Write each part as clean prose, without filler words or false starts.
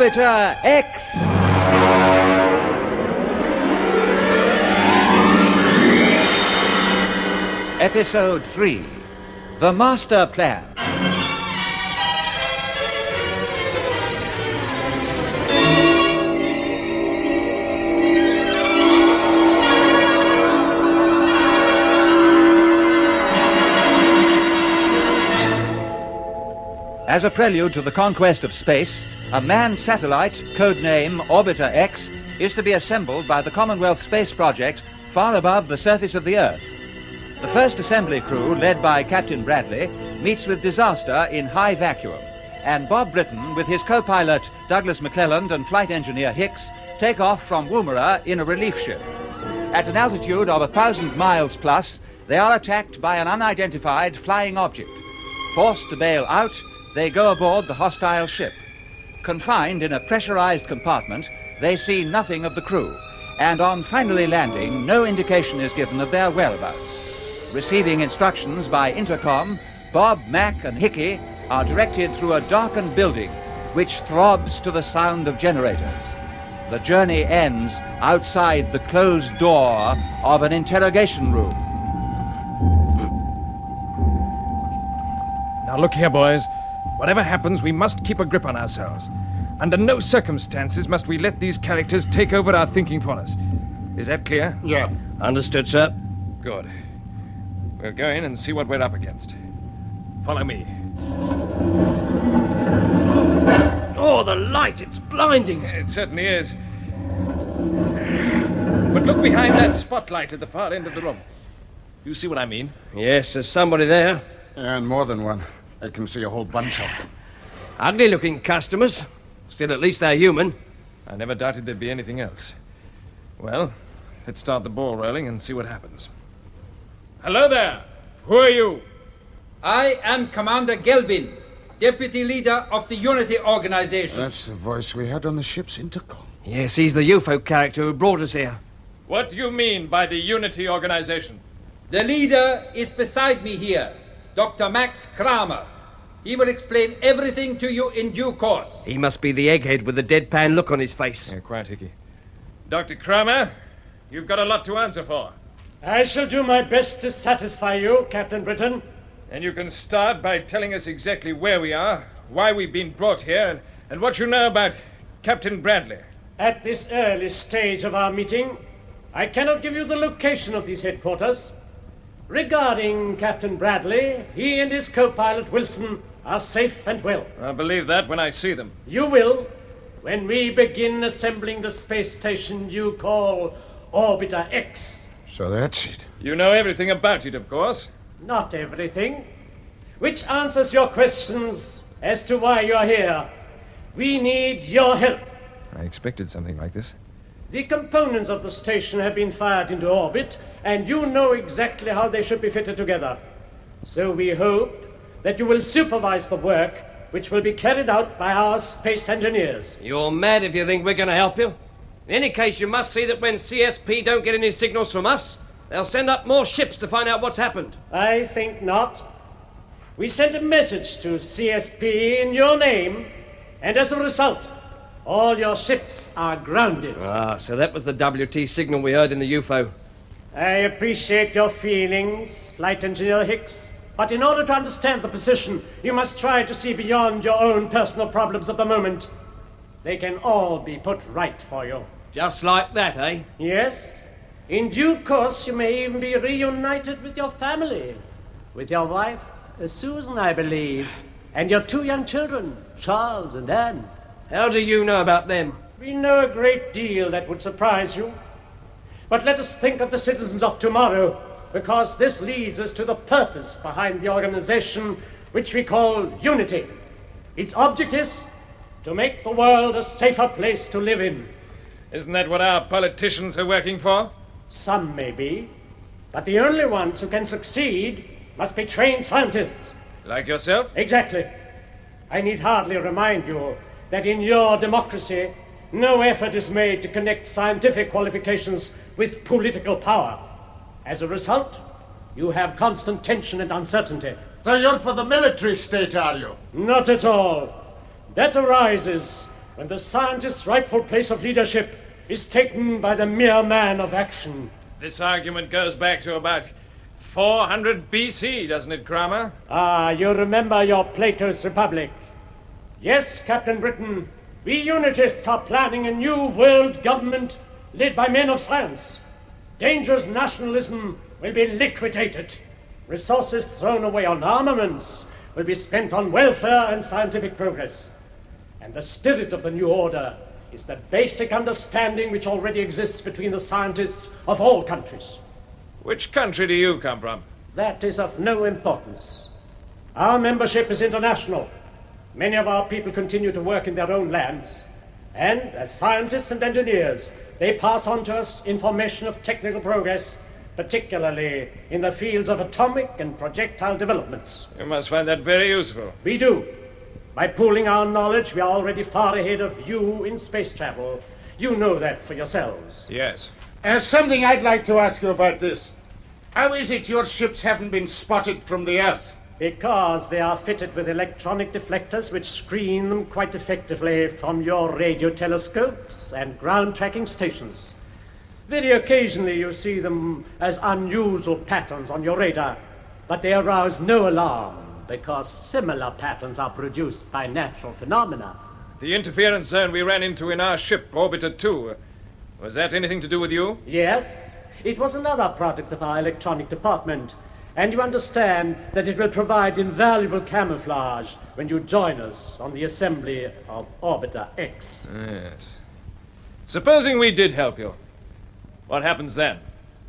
Orbiter X! Episode 3, The Master Plan. As a prelude to the conquest of space, a manned satellite, codename Orbiter X, is to be assembled by the Commonwealth Space Project far above the surface of the Earth. The first assembly crew, led by Captain Bradley, meets with disaster in high vacuum, and Bob Britton, with his co-pilot Douglas McClelland and flight engineer Hicks, take off from Woomera in a relief ship. At an altitude of 1,000 miles plus, they are attacked by an unidentified flying object. Forced to bail out, they go aboard the hostile ship. Confined in a pressurized compartment, they see nothing of the crew, and on finally landing, no indication is given of their whereabouts. Receiving instructions by intercom, Bob, Mac, and Hicky are directed through a darkened building, which throbs to the sound of generators. The journey ends outside the closed door of an interrogation room. Now look here, boys. Whatever happens, we must keep a grip on ourselves. Under no circumstances must we let these characters take over our thinking for us. Is that clear? Yeah. Understood, sir. Good. We'll go in and see what we're up against. Follow me. Oh, the light! It's blinding! It certainly is. But look behind that spotlight at the far end of the room. You see what I mean? Yes, there's somebody there. And more than one. I can see a whole bunch of them. Ugly-looking customers. Still, at least they're human. I never doubted there'd be anything else. Well, let's start the ball rolling and see what happens. Hello there! Who are you? I am Commander Gelbin, Deputy Leader of the Unity Organization. That's the voice we had on the ship's intercom. Yes, he's the UFO character who brought us here. What do you mean by the Unity Organization? The leader is beside me here, Dr. Max Kramer. He will explain everything to you in due course. He must be the egghead with the deadpan look on his face. Yeah, quiet, Hicky. Dr. Kramer, you've got a lot to answer for. I shall do my best to satisfy you, Captain Britton. And you can start by telling us exactly where we are, why we've been brought here, and what you know about Captain Bradley. At this early stage of our meeting, I cannot give you the location of these headquarters. Regarding Captain Bradley, he and his co-pilot Wilson are safe and well. I'll believe that when I see them. You will, when we begin assembling the space station you call Orbiter X. So that's it. You know everything about it, of course. Not everything. Which answers your questions as to why you're here. We need your help. I expected something like this. The components of the station have been fired into orbit, and you know exactly how they should be fitted together. So we hope that you will supervise the work, which will be carried out by our space engineers. You're mad if you think we're going to help you. In any case, you must see that when CSP don't get any signals from us, they'll send up more ships to find out what's happened. I think not. We sent a message to CSP in your name, and as a result, all your ships are grounded. Ah, so that was the WT signal we heard in the UFO. I appreciate your feelings, Flight Engineer Hicks, but in order to understand the position, you must try to see beyond your own personal problems of the moment. They can all be put right for you. Just like that, eh? Yes. In due course, you may even be reunited with your family. With your wife, Susan, I believe, and your 2 young children, Charles and Anne. How do you know about them? We know a great deal that would surprise you. But let us think of the citizens of tomorrow, because this leads us to the purpose behind the organization which we call Unity. Its object is to make the world a safer place to live in. Isn't that what our politicians are working for? Some may be, but the only ones who can succeed must be trained scientists. Like yourself? Exactly. I need hardly remind you that in your democracy, no effort is made to connect scientific qualifications with political power. As a result, you have constant tension and uncertainty. So you're for the military state, are you? Not at all. That arises when the scientist's rightful place of leadership is taken by the mere man of action. This argument goes back to about 400 BC, doesn't it, Kramer? Ah, you remember your Plato's Republic. Yes, Captain Britton, we Unitists are planning a new world government led by men of science. Dangerous nationalism will be liquidated. Resources thrown away on armaments will be spent on welfare and scientific progress. And the spirit of the new order is the basic understanding which already exists between the scientists of all countries. Which country do you come from? That is of no importance. Our membership is international. Many of our people continue to work in their own lands. And as scientists and engineers, they pass on to us information of technical progress, particularly in the fields of atomic and projectile developments. You must find that very useful. We do. By pooling our knowledge, we are already far ahead of you in space travel. You know that for yourselves. Yes. Something I'd like to ask you about this. How is it your ships haven't been spotted from the Earth? Because they are fitted with electronic deflectors which screen them quite effectively from your radio telescopes and ground tracking stations. Very occasionally you see them as unusual patterns on your radar, but they arouse no alarm because similar patterns are produced by natural phenomena. The interference zone we ran into in our ship, Orbiter 2, was that anything to do with you? Yes, it was another product of our electronic department, and you understand that it will provide invaluable camouflage when you join us on the assembly of Orbiter X. Yes. Supposing we did help you, what happens then?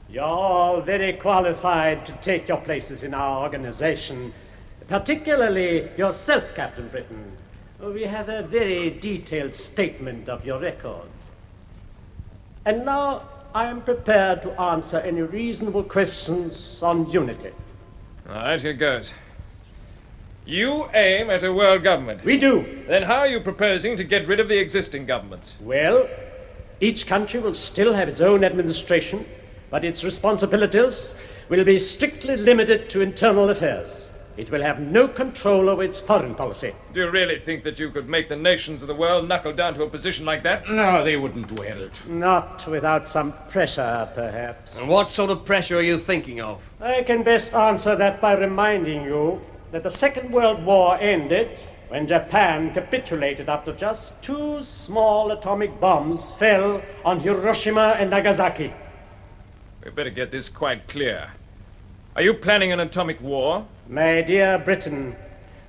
You're all very qualified to take your places in our organization, particularly yourself, Captain Britton. We have a very detailed statement of your record. And now I am prepared to answer any reasonable questions on unity. All right, here goes. You aim at a world government. We do. Then how are you proposing to get rid of the existing governments? Well, each country will still have its own administration, but its responsibilities will be strictly limited to internal affairs. It will have no control over its foreign policy. Do you really think that you could make the nations of the world knuckle down to a position like that? No, they wouldn't wear it. Not without some pressure, perhaps. And what sort of pressure are you thinking of? I can best answer that by reminding you that the Second World War ended when Japan capitulated after just 2 small atomic bombs fell on Hiroshima and Nagasaki. We better get this quite clear. Are you planning an atomic war? My dear Britain,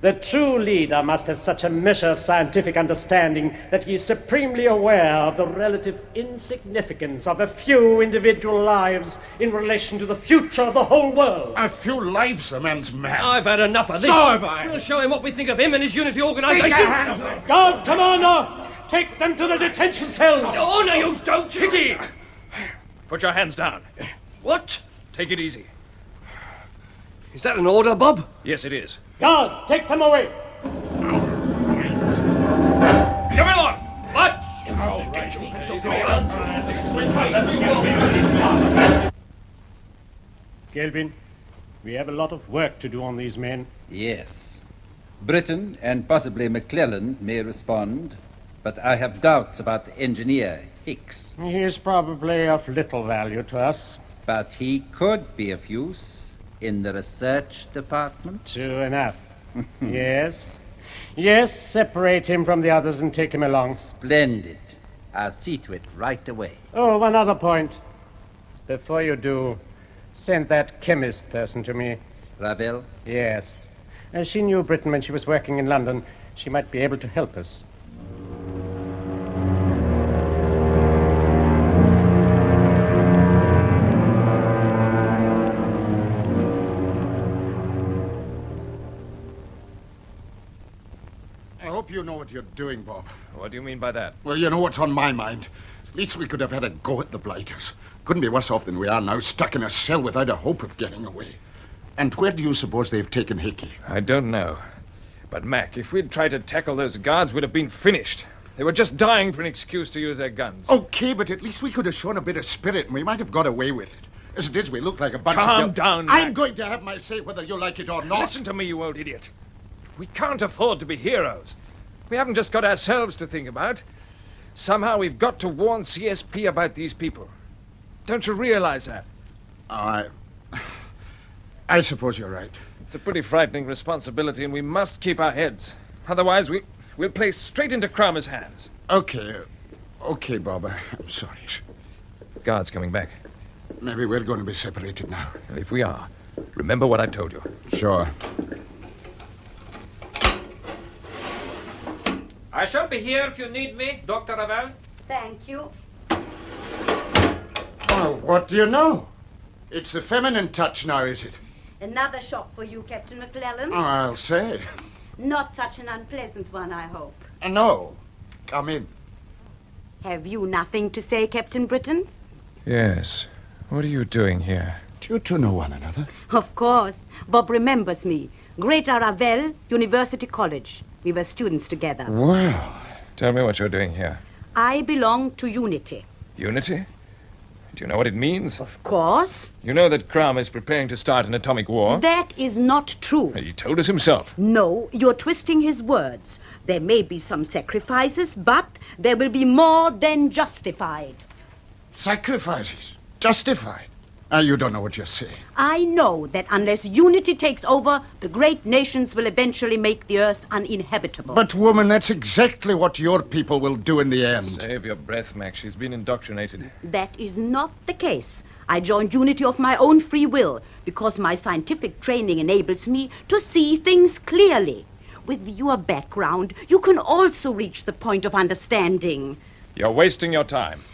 the true leader must have such a measure of scientific understanding that he is supremely aware of the relative insignificance of a few individual lives in relation to the future of the whole world. A few lives, a man's mad. I've had enough of this. So have I. We'll show him what we think of him and his unity organization. Take your hands up. Guard Commander, take them to the detention cells. Oh, no, you don't, Hicky! Put your hands down. What? Take it easy. Is that an order, Bob? Yes, it is. Guard, take them away. Come along! March! Gelbin, we have a lot of work to do on these men. Yes. Britton and possibly McClellan may respond, but I have doubts about the engineer, Hicks. He is probably of little value to us. But he could be of use in the research department. True enough. Yes. Yes, separate him from the others and take him along. Splendid. I'll see to it right away. Oh, one other point. Before you do, send that chemist person to me. Ravel? Yes. She knew Britton when she was working in London. She might be able to help us. I hope you know what you're doing, Bob. What do you mean by that? Well, you know what's on my mind. At least we could have had a go at the blighters. Couldn't be worse off than we are now, stuck in a cell without a hope of getting away. And where do you suppose they've taken Hicky? I don't know. But, Mac, if we'd tried to tackle those guards, we'd have been finished. They were just dying for an excuse to use their guns. Okay, but at least we could have shown a bit of spirit and we might have got away with it. As it is, we look like a bunch of... Calm down, Mac. I'm going to have my say whether you like it or not. Listen to me, you old idiot. We can't afford to be heroes. We haven't just got ourselves to think about. Somehow we've got to warn CSP about these people. Don't you realize that? I suppose you're right. It's a pretty frightening responsibility, and we must keep our heads. Otherwise, we'll play straight into Kramer's hands. Okay, Bob. I'm sorry. Guard's coming back. Maybe we're going to be separated now. And if we are, remember what I've told you. Sure. I shall be here if you need me, Dr. Ravel. Thank you. Well, what do you know? It's the feminine touch now, is it? Another shock for you, Captain McClellan. I'll say. Not such an unpleasant one, I hope. No. Come in. Have you nothing to say, Captain Britton? Yes. What are you doing here? Do you two know one another? Of course. Bob remembers me. Greater Ravel, University College. We were students together. Well. Tell me what you're doing here. I belong to Unity. Unity? Do you know what it means? Of course. You know that Kramer is preparing to start an atomic war? That is not true. He told us himself. No, you're twisting his words. There may be some sacrifices, but there will be more than justified. Sacrifices? Justified? You don't know what you're saying. I know that unless unity takes over, the great nations will eventually make the earth uninhabitable. But, woman, that's exactly what your people will do in the end. Save your breath, Max. She's been indoctrinated. That is not the case. I joined Unity of my own free will because my scientific training enables me to see things clearly. With your background, you can also reach the point of understanding. You're wasting your time.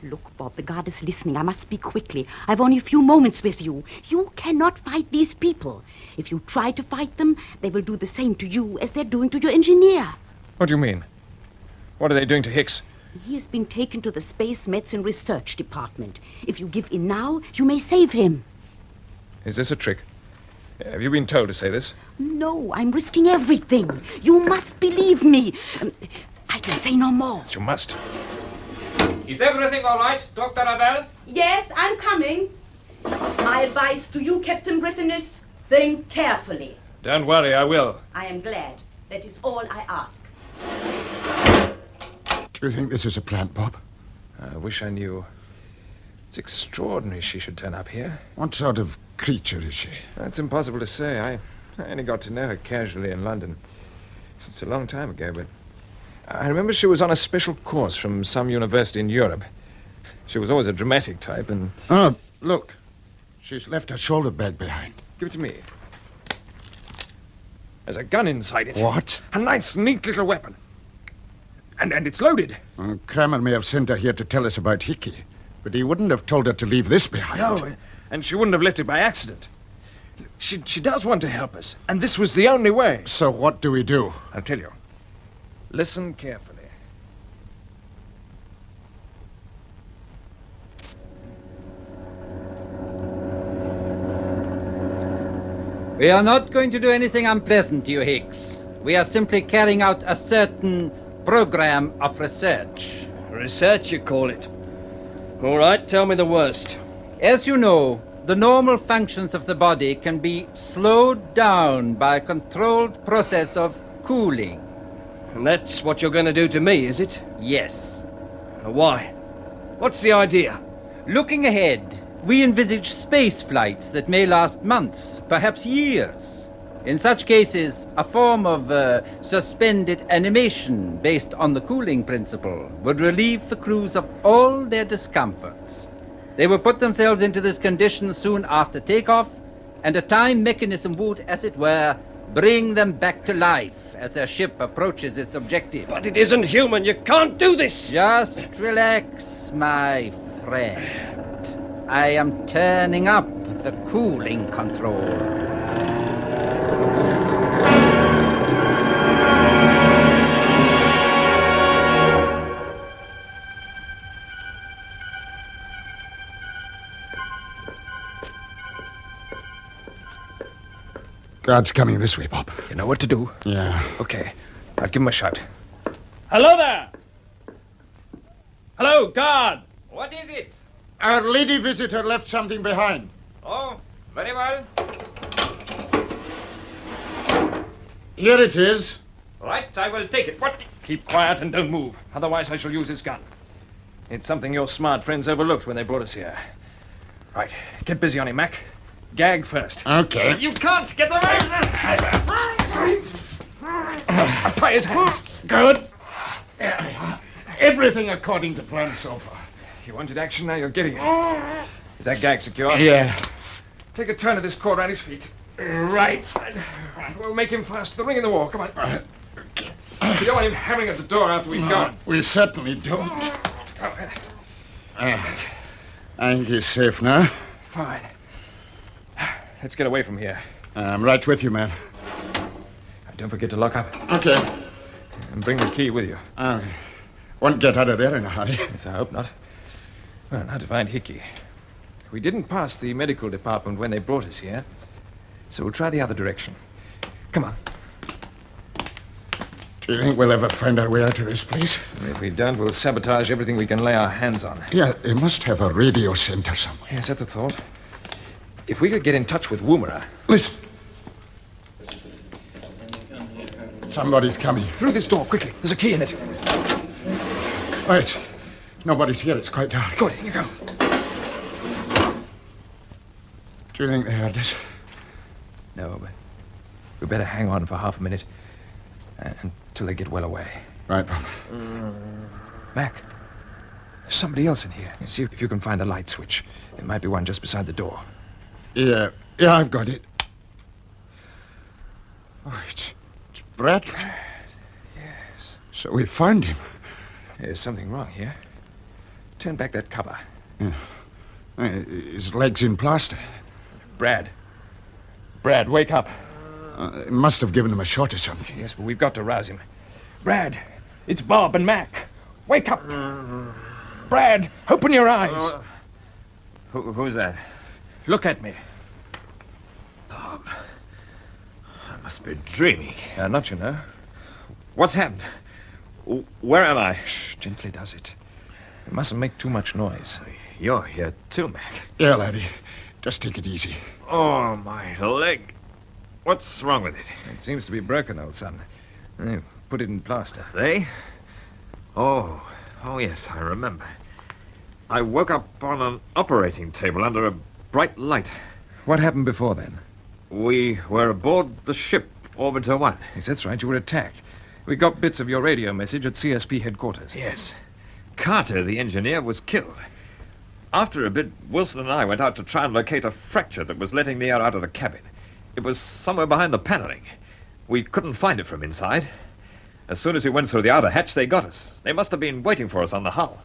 Look, Bob, the guard is listening. I must speak quickly. I've only a few moments with you. You cannot fight these people. If you try to fight them, they will do the same to you as they're doing to your engineer. What do you mean? What are they doing to Hicks? He has been taken to the Space Medicine Research Department. If you give in now, you may save him. Is this a trick? Have you been told to say this? No, I'm risking everything. You must believe me. I can say no more. You must. Is everything all right, Dr. Ravel? Yes, I'm coming. My advice to you, Captain Britton, is think carefully. Don't worry, I will. I am glad. That is all I ask. Do you think this is a plant, Bob? I wish I knew. It's extraordinary she should turn up here. What sort of creature is she? That's impossible to say. I only got to know her casually in London. It's a long time ago, but I remember she was on a special course from some university in Europe. She was always a dramatic type, and... Oh, look. She's left her shoulder bag behind. Give it to me. There's a gun inside it. What? A nice, neat little weapon. And it's loaded. Kramer may have sent her here to tell us about Hicky, but he wouldn't have told her to leave this behind. No, and she wouldn't have left it by accident. She does want to help us, and this was the only way. So what do we do? I'll tell you. Listen carefully. We are not going to do anything unpleasant to you, Hicks. We are simply carrying out a certain program of research. Research, you call it? All right, tell me the worst. As you know, the normal functions of the body can be slowed down by a controlled process of cooling. And that's what you're going to do to me, is it? Yes. Why? What's the idea? Looking ahead, we envisage space flights that may last months, perhaps years. In such cases, a form of suspended animation based on the cooling principle would relieve the crews of all their discomforts. They would put themselves into this condition soon after takeoff, and a time mechanism would, as it were, bring them back to life as their ship approaches its objective. But it isn't human. You can't do this. Just relax, my friend. I am turning up the cooling control. Guard's coming this way, Bob. You know what to do? Yeah. Okay, I'll give him a shout. Hello there! Hello, guard! What is it? Our lady visitor left something behind. Oh, very well. Here it is. Right, I will take it. What? Keep quiet and don't move. Otherwise, I shall use this gun. It's something your smart friends overlooked when they brought us here. Right, get busy on him, Mac. Gag first. Okay. You can't get away! Tie his hands. Good. Everything according to plan so far. You wanted action, now you're getting it. Is that gag secure? Yeah. Take a turn of this cord around his feet. Right. We'll make him fast to the ring in the wall. Come on. You don't want him hammering at the door after we've gone. We certainly don't. I think he's safe now. Fine. Let's get away from here. I'm right with you, man. Don't forget to lock up. Okay. And bring the key with you. Won't get out of there in a hurry. Yes, I hope not. Well, now to find Hicky. We didn't pass the medical department when they brought us here, so we'll try the other direction. Come on. Do you think we'll ever find our way out of this place? If we don't, we'll sabotage everything we can lay our hands on. Yeah, they must have a radio center somewhere. Yes, that's a thought. If we could get in touch with Woomera. Listen. Somebody's coming. Through this door, quickly. There's a key in it. Right. Nobody's here. It's quite dark. Good, here you go. Do you think they heard us? No, but we better hang on for half a minute until they get well away. Right, Bob. Mac, there's somebody else in here. See if you can find a light switch. There might be one just beside the door. Yeah, I've got it. Oh, it's Brett. Yes. So we found him. There's something wrong here. Turn back that cover. Yeah. His leg's in plaster. Brad, wake up. It must have given him a shot or something. Yes, but we've got to rouse him. Brad, it's Bob and Mac. Wake up. Brad, open your eyes. Who's that? Look at me. Bob. I must be dreaming. Not, you know. What's happened? Where am I? Shh, gently does it. We mustn't make too much noise. You're here too, Mac. Yeah, laddie. Just take it easy. Oh, my leg. What's wrong with it? It seems to be broken, old son. Put it in plaster. They? Oh, yes, I remember. I woke up on an operating table under a bright light. What happened before then? We were aboard the ship, Orbiter 1. Yes, that's right. You were attacked. We got bits of your radio message at CSP headquarters. Yes. Carter, the engineer, was killed. After a bit, Wilson and I went out to try and locate a fracture that was letting the air out of the cabin. It was somewhere behind the paneling. We couldn't find it from inside. As soon as we went through the outer hatch, they got us. They must have been waiting for us on the hull.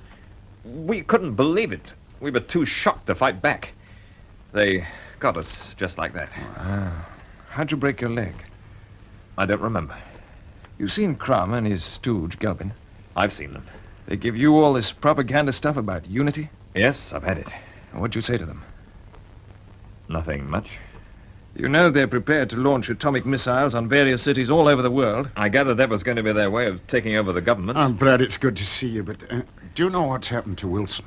We couldn't believe it. We were too shocked to fight back. They got us just like that. Wow. How'd you break your leg? I don't remember. You've seen Crum and his stooge, Gelbin. I've seen them. They give you all this propaganda stuff about unity? Yes, I've had it. What'd you say to them? Nothing much. You know they're prepared to launch atomic missiles on various cities all over the world. I gathered that was going to be their way of taking over the government. I'm glad it's good to see you, but do you know what's happened to Wilson?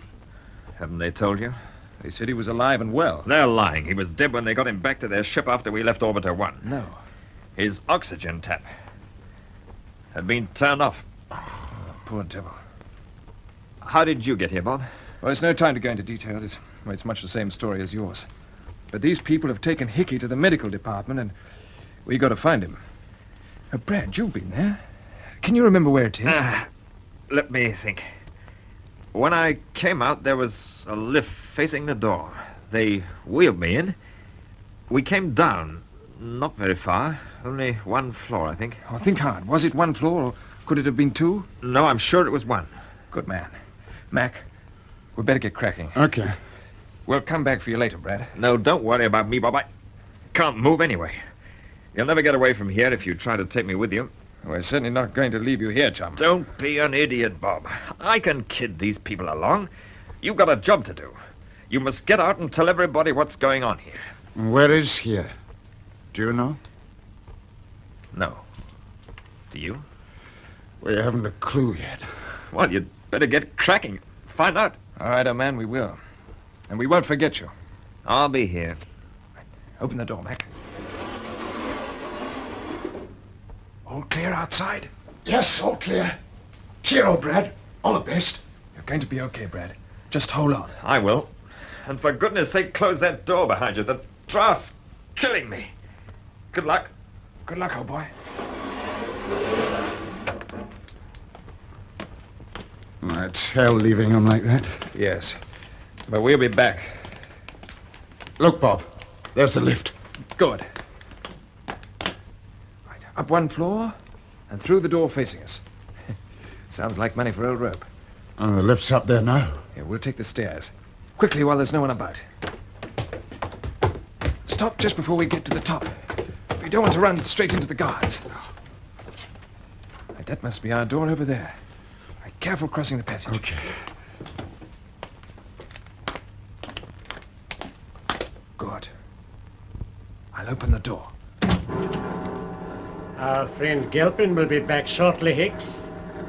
Haven't they told you? They said he was alive and well. They're lying. He was dead when they got him back to their ship after we left Orbiter 1. No. His oxygen tap had been turned off. Oh, poor devil. How did you get here, Bob? Well, it's no time to go into details. It's much the same story as yours. But these people have taken Hicky to the medical department, and we got to find him. Brad, you've been there. Can you remember where it is? Let me think. When I came out, there was a lift facing the door. They wheeled me in. We came down. Not very far. Only one floor, I think. Oh, think hard. Was it one floor, or could it have been two? No, I'm sure it was one. Good man. Mac, we better get cracking. Okay. We'll come back for you later, Brad. No, don't worry about me, Bob. I can't move anyway. You'll never get away from here if you try to take me with you. We're certainly not going to leave you here, chum. Don't be an idiot, Bob. I can kid these people along. You've got a job to do. You must get out and tell everybody what's going on here. Where is here? Do you know? No. Do you? We haven't a clue yet. Well, you'd better get cracking. Find out. All right, old man, we will. And we won't forget you. I'll be here. Open the door, Mac. All clear outside? Yes, all clear. Cheero, Brad. All the best. You're going to be okay, Brad. Just hold on. I will. And for goodness sake, close that door behind you. The draft's killing me. Good luck. Good luck, old boy. It's hell leaving him like that. Yes. But we'll be back. Look, Bob. There's the lift. Good. Right, up one floor and through the door facing us. Sounds like money for old rope. Oh, the lift's up there now. Yeah, we'll take the stairs. Quickly while there's no one about. Stop just before we get to the top. We don't want to run straight into the guards. Right, that must be our door over there. Right, careful crossing the passage. Okay. Good. I'll open the door. Our friend Gelbin will be back shortly, Hicks.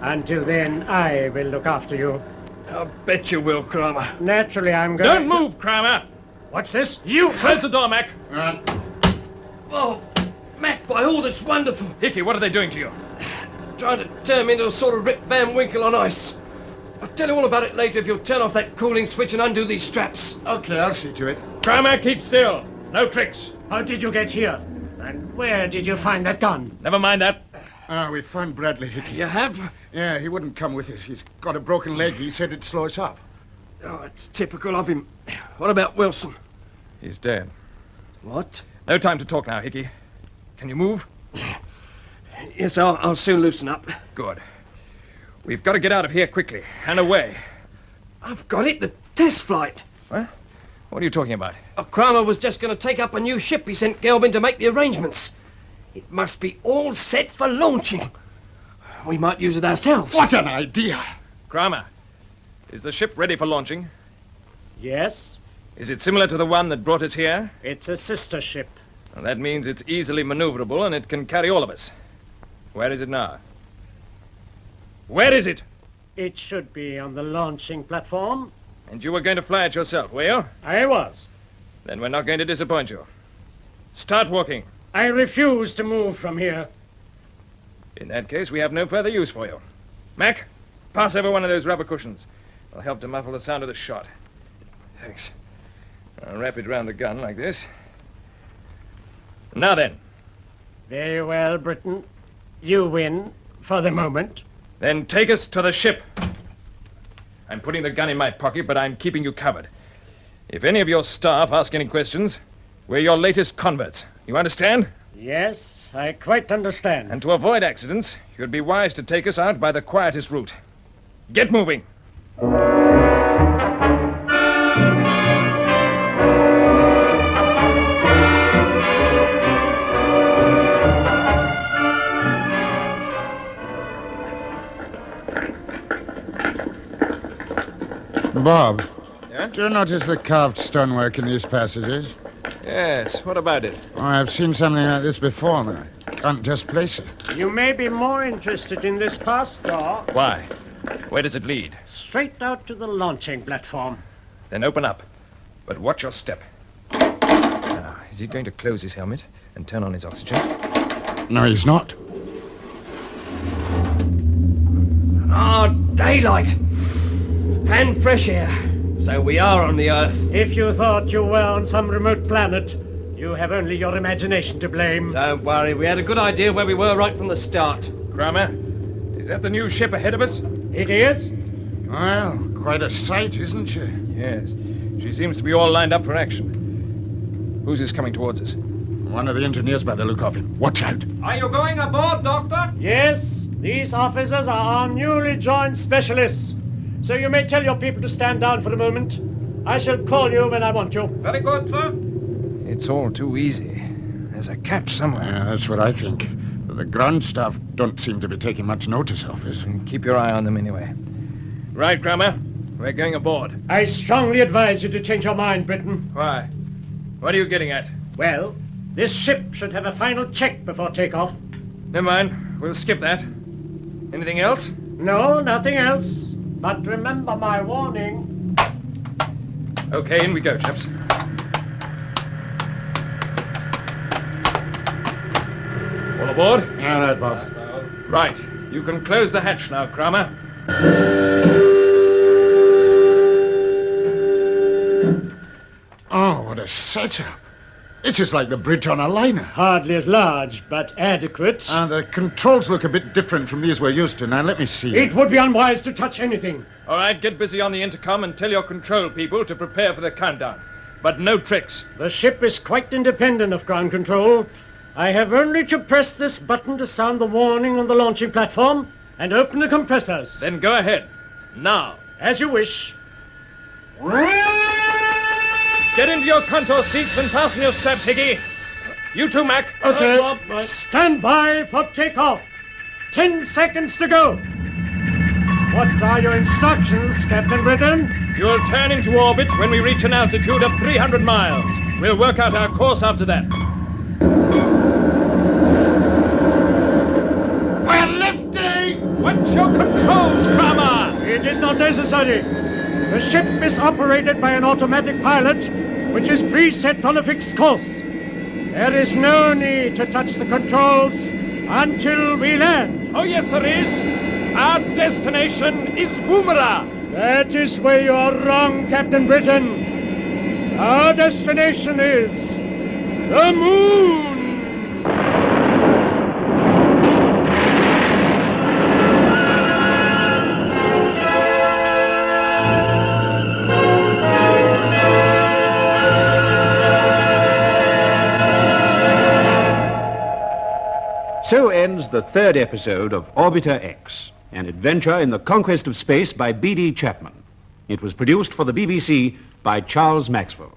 Until then, I will look after you. I'll bet you will, Kramer. Naturally, I'm going Don't move, Kramer! What's this? You... Close the door, Mac. Uh, Oh, Mac, by all that's wonderful. Hicky, what are they doing to you? Trying to turn me into a sort of Rip Van Winkle on ice. I'll tell you all about it later if you'll turn off that cooling switch and undo these straps. okay, I'll see to it. Kramer, keep still. No tricks. How did you get here? And where did you find that gun? Never mind that. We found Bradley Hicky. You have? Yeah, he wouldn't come with us. He's got a broken leg. He said it'd slow us up. Oh, it's typical of him. What about Wilson? He's dead. What? No time to talk now, Hicky. Can you move? Yes, I'll soon loosen up. Good. We've got to get out of here quickly and away. I've got it, the test flight. What? What are you talking about? Kramer was just going to take up a new ship he sent Gelbin to make the arrangements. It must be all set for launching. We might use it ourselves. What an idea! Kramer, is the ship ready for launching? Yes, Is it similar to the one that brought us here? it's a sister ship. Well, that means it's easily maneuverable and it can carry all of us. Where is it now? Where is it? It should be on the launching platform. And you were going to fly it yourself, were you? I was. Then we're not going to disappoint you. Start walking. I refuse to move from here. In that case, we have no further use for you. Mac, pass over one of those rubber cushions. It'll help to muffle the sound of the shot. Thanks. I'll wrap it round the gun like this. Now then. Very well, Britton. You win, for the moment. Then take us to the ship. I'm putting the gun in my pocket, but I'm keeping you covered. If any of your staff ask any questions, we're your latest converts. You understand? Yes, I quite understand. And to avoid accidents, you'd be wise to take us out by the quietest route. Get moving. Bob, Yeah? do you notice the carved stonework in these passages? Yes, what about it? Oh, I've seen something like this before, but I can't just place it. You may be more interested in this pass door. Why? Where does it lead? Straight out to the launching platform. Then open up. But watch your step. Now, is he going to close his helmet and turn on his oxygen? No, he's not. Ah, daylight. And fresh air. So we are on the Earth. If you thought you were on some remote planet, you have only your imagination to blame. Don't worry, we had a good idea where we were right from the start. Kramer, is that the new ship ahead of us? It is? Well, quite a sight, isn't she? Yes. She seems to be all lined up for action. Who's this coming towards us? One of the engineers by the look of him. Watch out. Are you going aboard, Doctor? Yes, these officers are our newly joined specialists. So you may tell your people to stand down for a moment. I shall call you when I want you. Very good, sir. It's all too easy. There's a catch somewhere. Yeah, that's what I think. But the ground staff don't seem to be taking much notice of us. And keep your eye on them anyway. Right, Kramer. We're going aboard. I strongly advise you to change your mind, Britton. Why? What are you getting at? Well, this ship should have a final check before takeoff. Never mind. We'll skip that. Anything else? No, nothing else. But remember my warning. Okay, in we go, chaps. All Aboard? All right, Bob. Right. You can close the hatch now, Kramer. Oh, what a setup. It's just like the bridge on a liner. Hardly as large, but adequate. And the controls look a bit different from these we're used to. Now, let me see. It would be unwise to touch anything. All right, get busy on the intercom and tell your control people to prepare for the countdown. But no tricks. The ship is quite independent of ground control. I have only to press this button to sound the warning on the launching platform and open the compressors. Then go ahead. Now. As you wish. Get into your control seats and fasten your straps, Hicky. You too, Mac. Okay. Stand by for takeoff. 10 seconds to go. What are your instructions, Captain Britton? You'll turn into orbit when we reach an altitude of 300 miles. We'll work out our course after that. We're lifting! What's your controls, Kramer? It is not necessary. The ship is operated by an automatic pilot, which is preset on a fixed course. There is no need to touch the controls until we land. Oh, yes, there is. Our destination is Woomera. That is where you are wrong, Captain Britton. Our destination is the moon. So ends the third episode of Orbiter X, an adventure in the conquest of space by B.D. Chapman. It was produced for the BBC by Charles Maxwell.